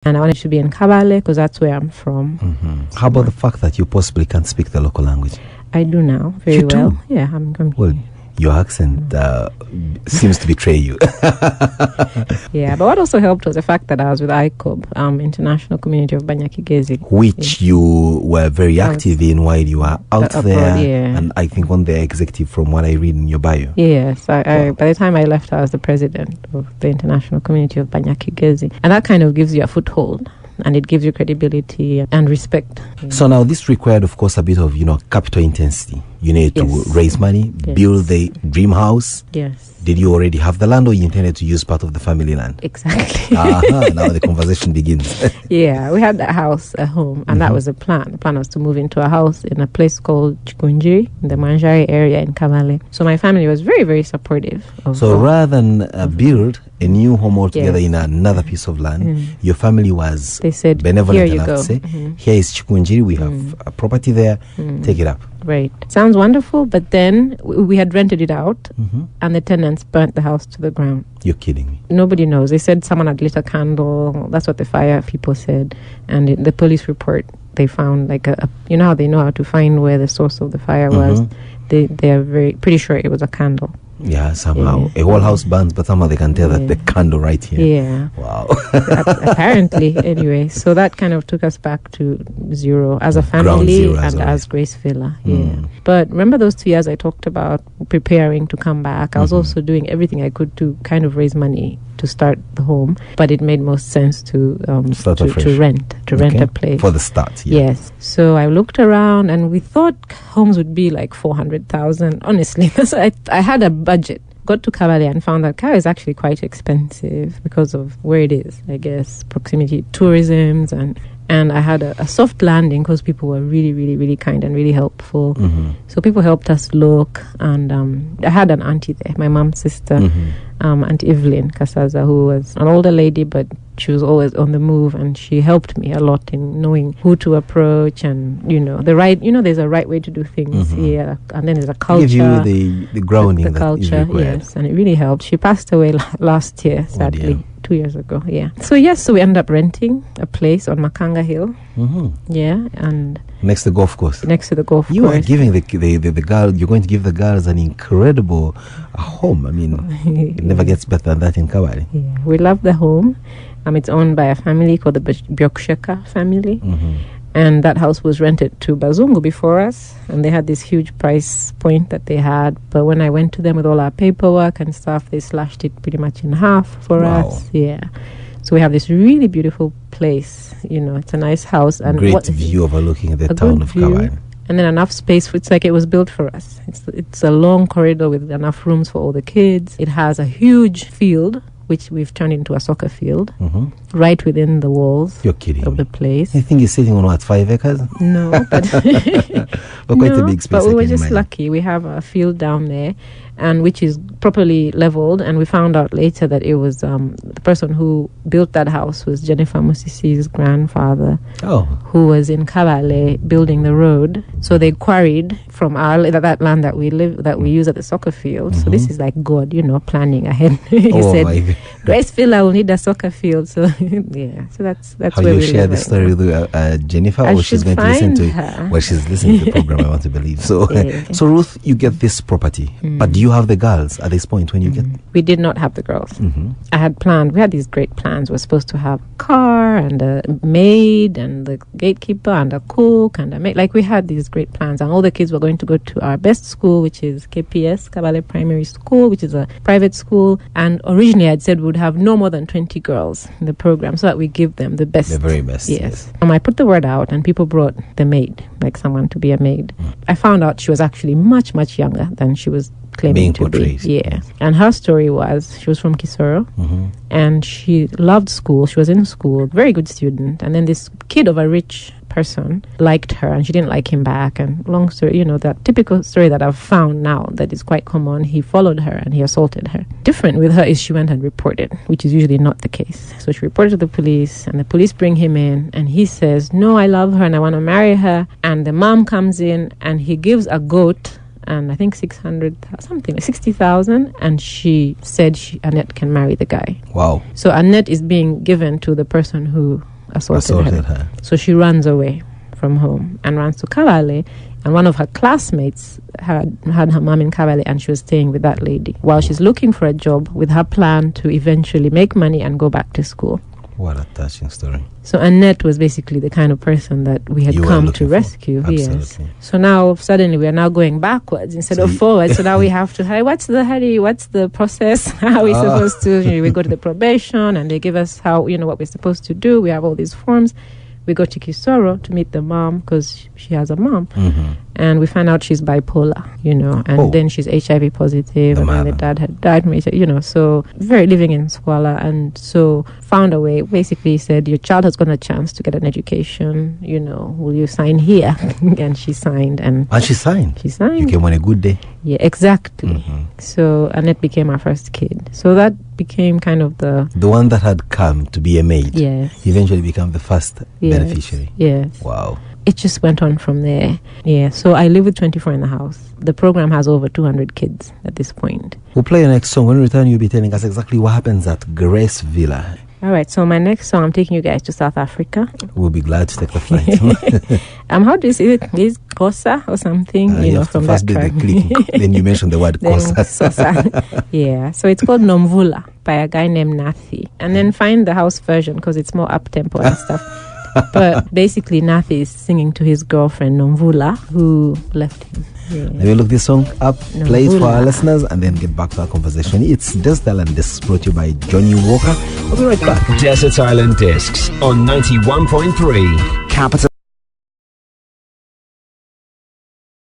And I wanted to be in Kabale because that's where I'm from. Mm-hmm. How about the fact that you possibly can't speak the local language? I do now, very well. Yeah, I'm well. Your accent seems to betray you. Yeah, but what also helped was the fact that I was with ICOB, International Community of Banyakigezi. Which you were very active in while you were out there. Yeah. And I think one the executive from what I read in your bio. Yes, I by the time I left, I was the president of the International Community of Banyakigezi. And that kind of gives you a foothold. And it gives you credibility and respect. So now this required, of course, a bit of, capital intensity. You need to raise money, build the dream house. Yes. Did you already have the land or you intended to use part of the family land? Exactly. Now the conversation begins. Yeah, we had that house at home and that was the plan. The plan was to move into a house in a place called Chikunjiri, in the Manjari area in Kabale. So my family was very, very supportive. So rather than build a new home altogether in another piece of land, your family was benevolent enough to say, here is Chikunjiri, we have a property there, take it up. Right. Sounds wonderful, but then we had rented it out and the tenants burnt the house to the ground. You're kidding me. Nobody knows. They said someone had lit a candle. That's what the fire people said. And in the police report, they found like you know how they know how to find where the source of the fire was? They are pretty sure it was a candle. Yeah, somehow. A whole house burns, but somehow they can tell that the candle right here. Yeah. Wow. Apparently, anyway. So that kind of took us back to zero as a family and as Grace Villa. Yeah. But remember those 2 years I talked about preparing to come back? I was also doing everything I could to kind of raise money to start the home, but it made most sense to rent a place for the start. Yes. So I looked around and we thought homes would be like 400,000. Honestly, I had a budget. Got to Kabale and found that Kaya is actually quite expensive because of where it is. I guess proximity to tourism and I had a soft landing because people were really, really, really kind and really helpful. So people helped us look, and I had an auntie there, my mom's sister, Aunt Evelyn Kasaza, who was an older lady, but she was always on the move, and she helped me a lot in knowing who to approach and, there's a right way to do things here, and then there's a culture. Give you the grounding the culture, yes, and it really helped. She passed away last year, sadly. 2 years ago, So we ended up renting a place on Makanga Hill. Yeah, and next to the golf course. You are giving the girl. You're going to give the girls an incredible home. I mean, it never gets better than that in Kabale. Yeah, we love the home. It's owned by a family called the Byokusheka family. And that house was rented to Bazungu before us, and they had this huge price point that they had. But when I went to them with all our paperwork and stuff, they slashed it pretty much in half for us. Yeah. So we have this really beautiful place. It's a nice house. And great view overlooking the town of Kabale. And then enough space. It's like it was built for us. It's a long corridor with enough rooms for all the kids. It has a huge field, which we've turned into a soccer field, right within the walls of the place. I think you're sitting on 5 acres? No, but quite a big space. But we were just lucky. We have a field down there, and which is properly leveled. And we found out later that it was the person who built that house was Jennifer Musisi's grandfather, who was in Kabale building the road. So they quarried from that land that we use at the soccer field. So this is like God, planning ahead. He said, Grace Villa will need a soccer field. So so that's how where you we share the story with Jennifer, or she's going to listen to it? Well, she's listening to the program, I want to believe. So so Ruth, you get this property, but do you have the girls at this point when you get? We did not have the girls. I had planned. We had these great plans. We're supposed to have a car and a maid and the gatekeeper and a cook and a maid. Like, we had these great plans, and all the kids were going to go to our best school, which is KPS, Kabale Primary School, which is a private school. And originally I'd said we would have no more than 20 girls in the program so that we give them the best. The very best. Yes. I put the word out and people brought the maid, like someone to be a maid. I found out she was actually much, much younger than she was claiming to be. Yeah. And her story was, she was from Kisoro, and she loved school. She was in school, very good student. And then this kid of a rich person liked her, and she didn't like him back. And long story, that typical story that I've found now that is quite common. He followed her and he assaulted her. Different with her is she went and reported, which is usually not the case. So she reported to the police, and the police bring him in, and he says, no, I love her and I want to marry her. And the mom comes in and he gives a goat, and I think 60,000, and she said Annette can marry the guy. Wow. So Annette is being given to the person who assaulted her. So she runs away from home and runs to Kabale. And one of her classmates had her mom in Kabale, and she was staying with that lady while she's looking for a job with her plan to eventually make money and go back to school. What a touching story. So Annette was basically the kind of person that we had come to rescue. Yes. So now suddenly we are now going backwards instead of forwards. So now we have to, what's the process? How are we supposed to, we go to the probation and they give us what we're supposed to do. We have all these forms. We go to Kisoro to meet the mom because she has a mom. Mm-hmm. And we find out she's bipolar, and then she's HIV positive, and then the dad had died from HIV, so very living in squalor. And so found a way, basically said, your child has got a chance to get an education, will you sign here? And she signed. And she signed? She signed. You came on a good day? Yeah, exactly. Mm-hmm. So Annette became our first kid. So that became kind of the one that had come to be a maid. Yes. Eventually became the first beneficiary. Yes. Wow. It just went on from there. Yeah, so I live with 24 in the house. The program has over 200 kids at this point. We'll play your next song. When we return, you'll be telling us exactly what happens at Grace Villa. All right, so my next song, I'm taking you guys to South Africa. We'll be glad to take the flight. How do you say it? Is Kosa or something? From that track. Then you mentioned the word Kosa. Yeah, so it's called Nomvula by a guy named Nathi. And then find the house version because it's more up-tempo and stuff. But basically, Nathi is singing to his girlfriend, Nomvula, who left him. Yeah. Let me look this song up, play it for our listeners, and then get back to our conversation. It's Desert Island Discs, brought to you by Johnny Walker. We'll be right back. Desert Island Discs on 91.3 Capital.